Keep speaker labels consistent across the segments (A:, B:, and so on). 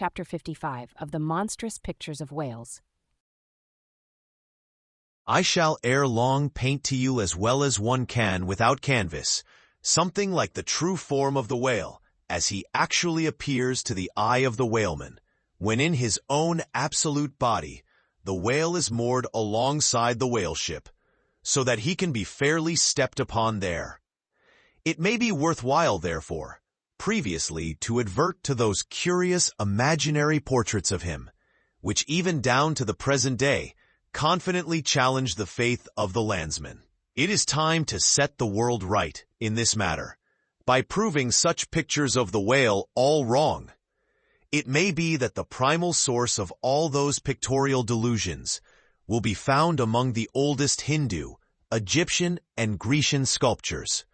A: Chapter 55 of the Monstrous Pictures of Whales.
B: I shall ere long paint to you as well as one can without canvas, something like the true form of the whale, as he actually appears to the eye of the whaleman, when in his own absolute body, the whale is moored alongside the whale ship, so that he can be fairly stepped upon there. It may be worthwhile, therefore, previously to advert to those curious imaginary portraits of him, which even down to the present day confidently challenge the faith of the landsman. It is time to set the world right in this matter, by proving such pictures of the whale all wrong. It may be that the primal source of all those pictorial delusions will be found among the oldest Hindu, Egyptian, and Grecian sculptures.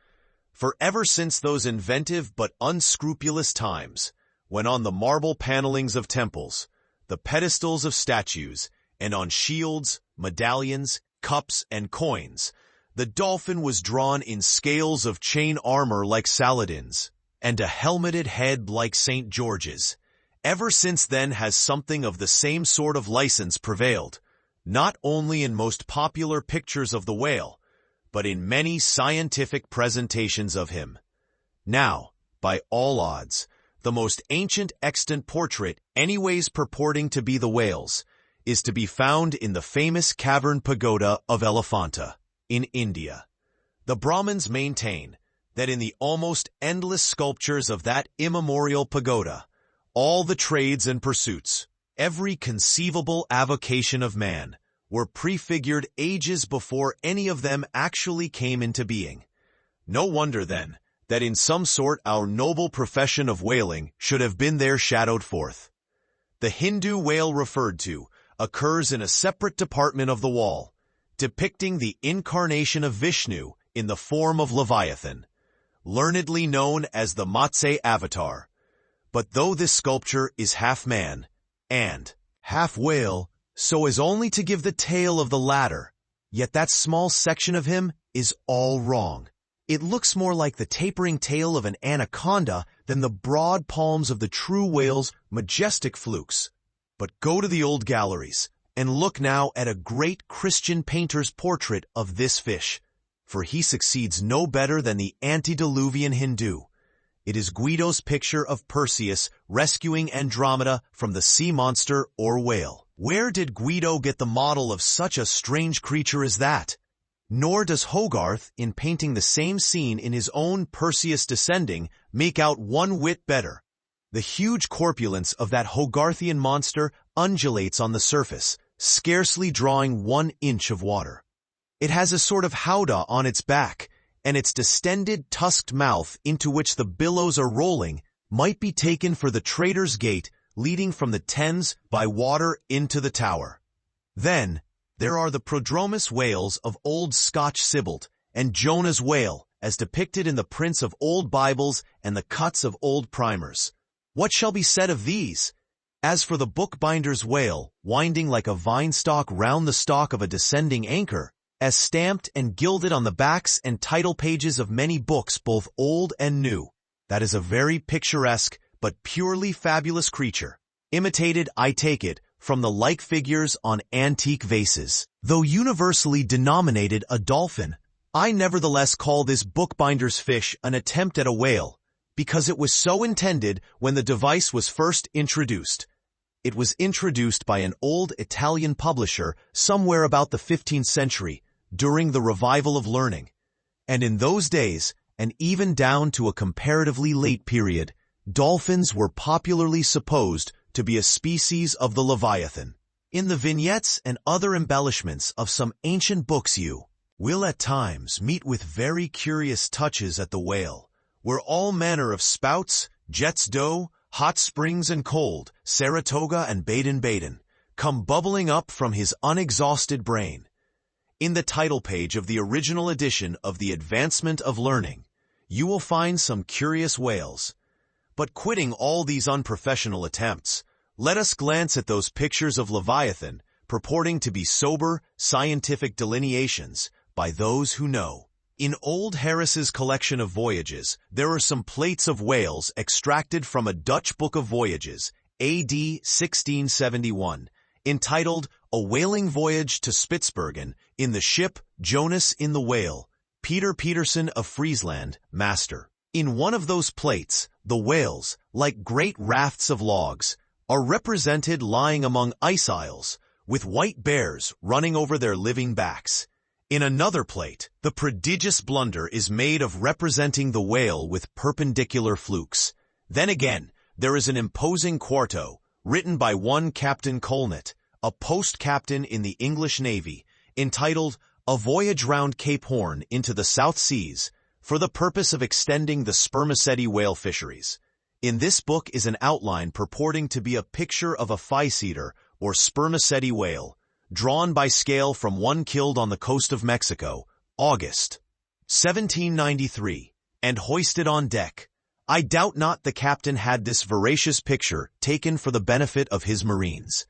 B: For ever since those inventive but unscrupulous times, when on the marble panelings of temples, the pedestals of statues, and on shields, medallions, cups, and coins, the dolphin was drawn in scales of chain armor like Saladin's, and a helmeted head like St. George's. Ever since then has something of the same sort of license prevailed, not only in most popular pictures of the whale, but in many scientific presentations of him. Now, by all odds, the most ancient extant portrait anyways purporting to be the whale's is to be found in the famous cavern pagoda of Elephanta, in India. The Brahmins maintain that in the almost endless sculptures of that immemorial pagoda, all the trades and pursuits, every conceivable avocation of man, were prefigured ages before any of them actually came into being. No wonder, then, that in some sort our noble profession of whaling should have been there shadowed forth. The Hindu whale referred to occurs in a separate department of the wall, depicting the incarnation of Vishnu in the form of Leviathan, learnedly known as the Matsya avatar. But though this sculpture is half man and half whale, so as only to give the tail of the latter, yet that small section of him is all wrong. It looks more like the tapering tail of an anaconda than the broad palms of the true whale's majestic flukes. But go to the old galleries, and look now at a great Christian painter's portrait of this fish, for he succeeds no better than the antediluvian Hindu. It is Guido's picture of Perseus rescuing Andromeda from the sea monster or whale. Where did Guido get the model of such a strange creature as that? Nor does Hogarth, in painting the same scene in his own Perseus Descending, make out one whit better. The huge corpulence of that Hogarthian monster undulates on the surface, scarcely drawing 1 inch of water. It has a sort of howdah on its back, and its distended, tusked mouth into which the billows are rolling might be taken for the Traitor's Gate leading from the Thames by water into the Tower. Then, there are the prodromus whales of old Scotch Sibbald, and Jonah's whale, as depicted in the prints of old Bibles and the cuts of old primers. What shall be said of these? As for the bookbinder's whale, winding like a vine stalk round the stalk of a descending anchor, as stamped and gilded on the backs and title pages of many books both old and new, that is a very picturesque but purely fabulous creature, imitated, I take it, from the like figures on antique vases. Though universally denominated a dolphin, I nevertheless call this bookbinder's fish an attempt at a whale, because it was so intended when the device was first introduced. It was introduced by an old Italian publisher somewhere about the 15th century, during the revival of learning. And in those days, and even down to a comparatively late period, dolphins were popularly supposed to be a species of the Leviathan. In the vignettes and other embellishments of some ancient books you will at times meet with very curious touches at the whale, where all manner of spouts, jets d'eau, hot springs and cold, Saratoga and Baden-Baden, come bubbling up from his unexhausted brain. In the title page of the original edition of The Advancement of Learning, you will find some curious whales. But quitting all these unprofessional attempts, let us glance at those pictures of Leviathan purporting to be sober, scientific delineations by those who know. In old Harris's collection of voyages, there are some plates of whales extracted from a Dutch book of voyages, A.D. 1671, entitled A Whaling Voyage to Spitzbergen in the ship Jonas in the Whale, Peter Peterson of Friesland, master. In one of those plates, the whales, like great rafts of logs, are represented lying among ice isles, with white bears running over their living backs. In another plate, the prodigious blunder is made of representing the whale with perpendicular flukes. Then again, there is an imposing quarto, written by one Captain Colnett, a post-captain in the English Navy, entitled A Voyage Round Cape Horn into the South Seas, for the purpose of extending the spermaceti whale fisheries. In this book is an outline purporting to be a picture of a physeter, or spermaceti whale, drawn by scale from one killed on the coast of Mexico, August 1793, and hoisted on deck. I doubt not the captain had this veracious picture taken for the benefit of his marines.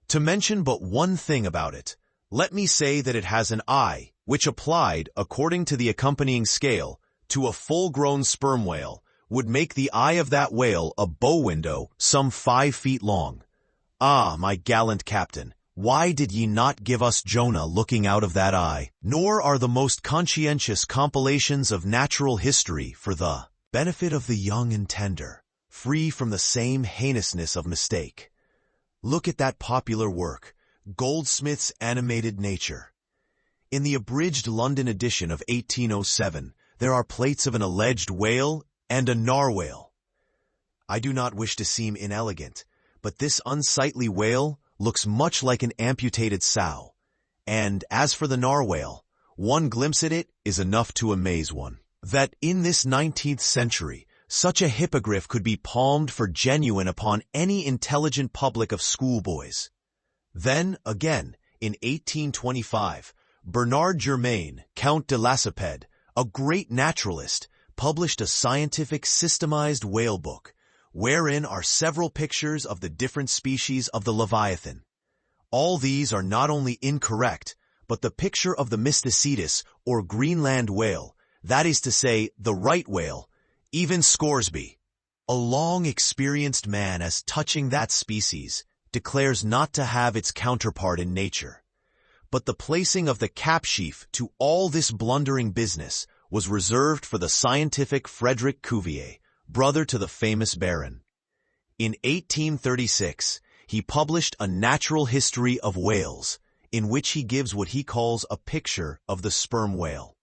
B: To mention but one thing about it, let me say that it has an eye, which applied, according to the accompanying scale, to a full-grown sperm whale, would make the eye of that whale a bow window some 5 feet long. Ah, my gallant captain, why did ye not give us Jonah looking out of that eye? Nor are the most conscientious compilations of natural history for the benefit of the young and tender, free from the same heinousness of mistake. Look at that popular work, Goldsmith's Animated Nature. In the abridged London edition of 1807, there are plates of an alleged whale and a narwhale. I do not wish to seem inelegant, but this unsightly whale looks much like an amputated sow, and as for the narwhale, one glimpse at it is enough to amaze one. That in this 19th century, such a hippogriff could be palmed for genuine upon any intelligent public of schoolboys. Then, again, in 1825, Bernard Germain, Count de Lacépède, a great naturalist, published a scientific systemized whale book, wherein are several pictures of the different species of the Leviathan. All these are not only incorrect, but the picture of the Mysticetus, or Greenland whale, that is to say, the right whale, even Scoresby, a long-experienced man as touching that species, declares not to have its counterpart in nature. But the placing of the capsheaf to all this blundering business was reserved for the scientific Frederick Cuvier, brother to the famous Baron. In 1836, he published a natural history of whales, in which he gives what he calls a picture of the sperm whale.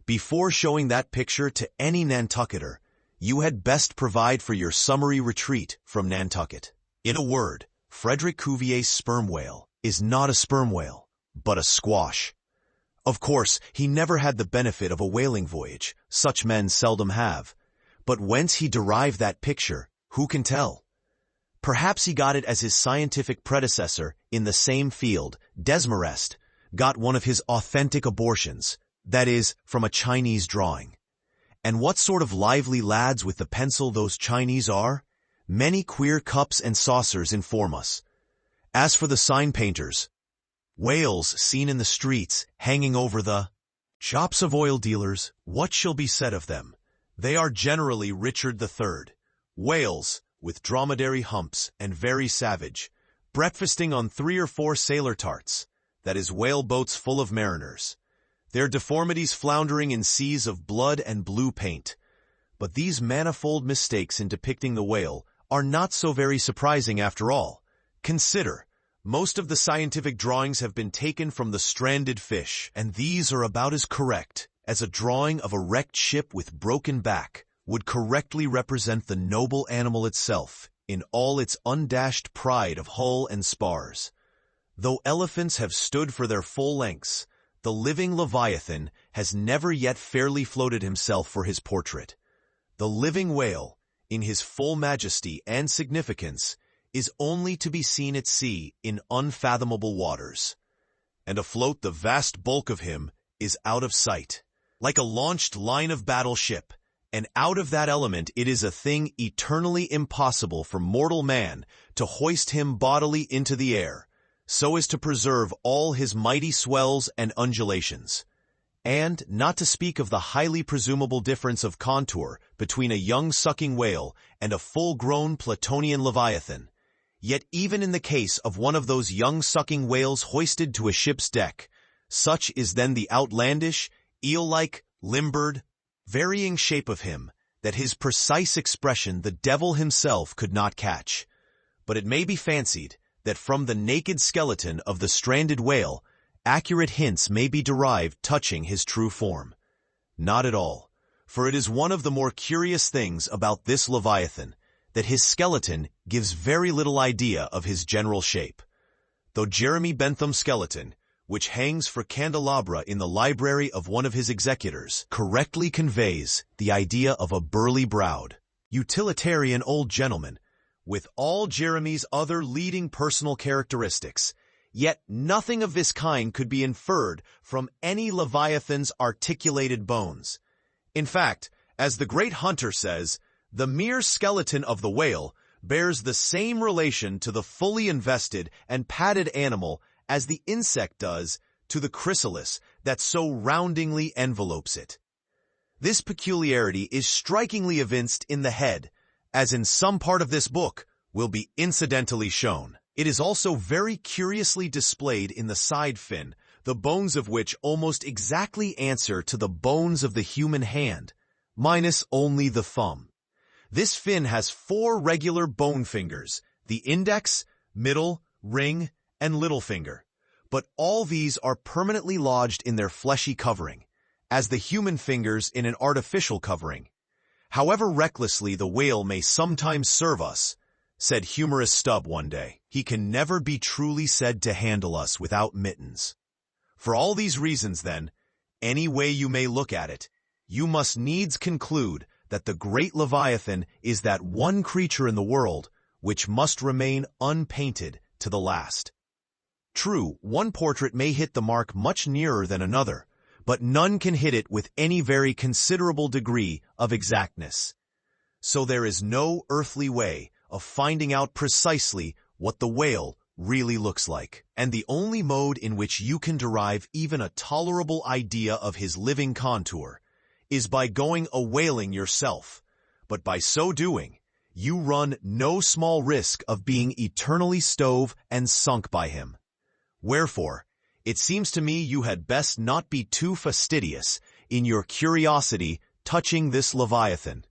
B: Before showing that picture to any Nantucketer, you had best provide for your summary retreat from Nantucket. In a word, Frederick Cuvier's sperm whale is not a sperm whale, but a squash. Of course, he never had the benefit of a whaling voyage, such men seldom have, but whence he derived that picture, who can tell? Perhaps he got it as his scientific predecessor in the same field, Desmarest, got one of his authentic abortions, that is, from a Chinese drawing. And what sort of lively lads with the pencil those Chinese are? Many queer cups and saucers inform us. As for the sign painters, whales seen in the streets, hanging over the shops of oil dealers, what shall be said of them? They are generally Richard III. Whales, with dromedary humps and very savage, breakfasting on 3 or 4 sailor tarts, that is whale boats full of mariners. Their deformities floundering in seas of blood and blue paint. But these manifold mistakes in depicting the whale are not so very surprising after all. Consider, most of the scientific drawings have been taken from the stranded fish, and these are about as correct as a drawing of a wrecked ship with broken back would correctly represent the noble animal itself in all its undashed pride of hull and spars. Though elephants have stood for their full lengths, the living Leviathan has never yet fairly floated himself for his portrait. The living whale, in his full majesty and significance, is only to be seen at sea in unfathomable waters, and afloat the vast bulk of him is out of sight, like a launched line of battle ship, and out of that element it is a thing eternally impossible for mortal man to hoist him bodily into the air, so as to preserve all his mighty swells and undulations. And, not to speak of the highly presumable difference of contour between a young sucking whale and a full-grown Platonian Leviathan, Yet even in the case of one of those young sucking whales hoisted to a ship's deck, such is then the outlandish, eel-like, limbered, varying shape of him, that his precise expression the devil himself could not catch. But it may be fancied that from the naked skeleton of the stranded whale, accurate hints may be derived touching his true form. Not at all, for it is one of the more curious things about this Leviathan, that his skeleton gives very little idea of his general shape. Though Jeremy Bentham's skeleton, which hangs for candelabra in the library of one of his executors, correctly conveys the idea of a burly-browed, utilitarian old gentleman, with all Jeremy's other leading personal characteristics, yet nothing of this kind could be inferred from any Leviathan's articulated bones. In fact, as the great Hunter says, the mere skeleton of the whale bears the same relation to the fully invested and padded animal as the insect does to the chrysalis that so roundingly envelopes it. This peculiarity is strikingly evinced in the head, as in some part of this book will be incidentally shown. It is also very curiously displayed in the side fin, the bones of which almost exactly answer to the bones of the human hand, minus only the thumb. This fin has 4 regular bone fingers, the index, middle, ring, and little finger, but all these are permanently lodged in their fleshy covering, as the human fingers in an artificial covering. However recklessly the whale may sometimes serve us, said humorous Stubb one day, he can never be truly said to handle us without mittens. For all these reasons, then, any way you may look at it, you must needs conclude that the great Leviathan is that one creature in the world which must remain unpainted to the last. True, one portrait may hit the mark much nearer than another, but none can hit it with any very considerable degree of exactness. So there is no earthly way of finding out precisely what the whale really looks like, and the only mode in which you can derive even a tolerable idea of his living contour is by going a-whaling yourself, but by so doing, you run no small risk of being eternally stove and sunk by him. Wherefore, it seems to me you had best not be too fastidious in your curiosity touching this Leviathan.